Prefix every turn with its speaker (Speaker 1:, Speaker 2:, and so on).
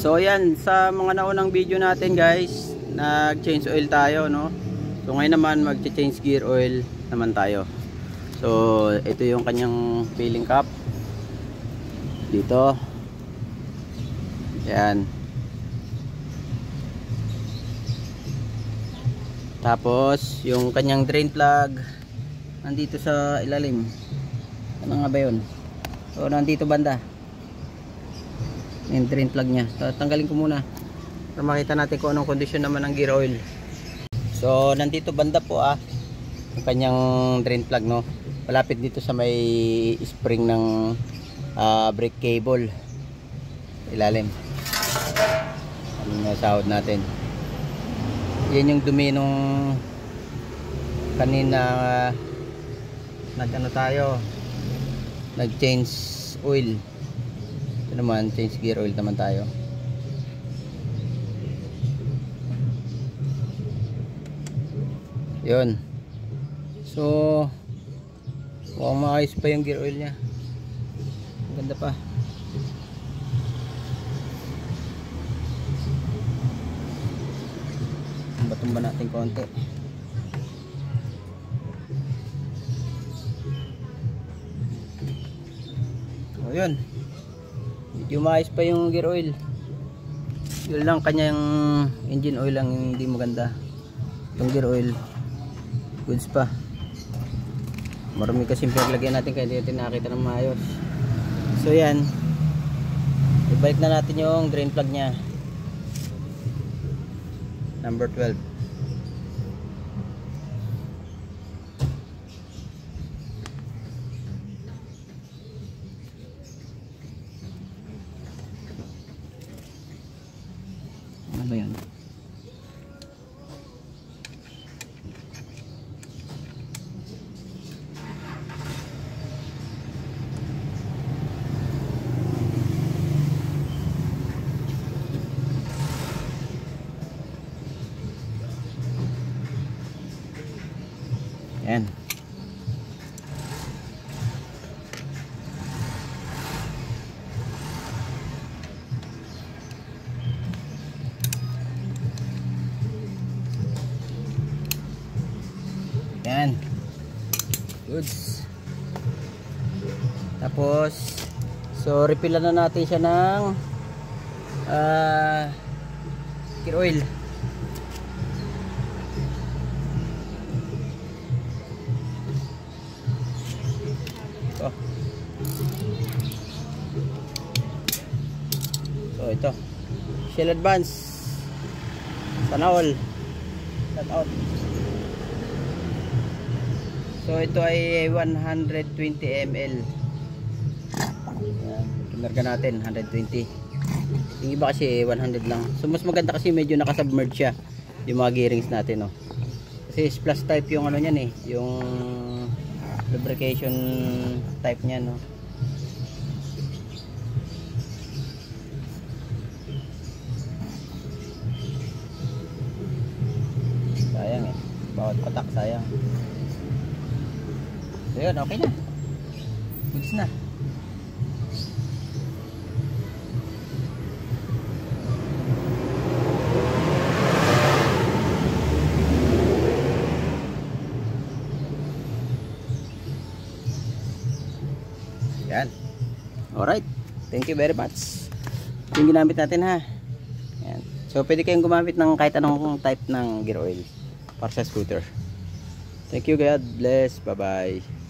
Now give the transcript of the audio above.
Speaker 1: So yan, sa mga naunang video natin guys, nag-change oil tayo, no? So ngayon naman mag-change gear oil naman tayo. So ito yung kanyang filling cap. Dito. Yan. Tapos yung kanyang drain plug nandito sa ilalim. Ano nga ba yun? So nandito banda yung drain plug nya. So tanggalin ko muna para makita natin kung anong kondisyon naman ng gear oil. So nandito banda po yung kanyang drain plug, no? Malapit dito sa may spring ng brake cable ilalim. Ang sahod natin. Yan yung dumi nung kanina nag-change oil. Ito naman, change gear oil naman tayo. Yun. So mukhang maayos pa yung gear oil nya. Ganda pa. Tumba natin konti. O yun, medyo maayos pa yung gear oil. Yun lang, kanyang engine oil lang hindi maganda. Yung gear oil goods pa. Marami kasi paglagyan natin kaya hindi natin nakita ng maayos. So yan, ibalik na natin yung drain plug nya number 12. Ano ba yan? Yan. Yan. Goods. Tapos so refill na natin siya ng gear oil. So ito, Shell Advance, sana all shout out. So ito ay 120 ml. Kinarga natin 120. Yung iba kasi 100 lang. So mas maganda kasi medyo nakasubmerge siya yung mga gearings natin, no? Kasi splash type yung ano niyan yung lubrication type niya, no? Sayang bawat patak sayang. So yun, okay na, goods na. Yan. Alright, thank you very much. Yung ginamit natin, ha. Yan. So pwede kayong gumamit ng kahit anong type ng gear oil para sa scooter. Thank you, God bless, bye bye.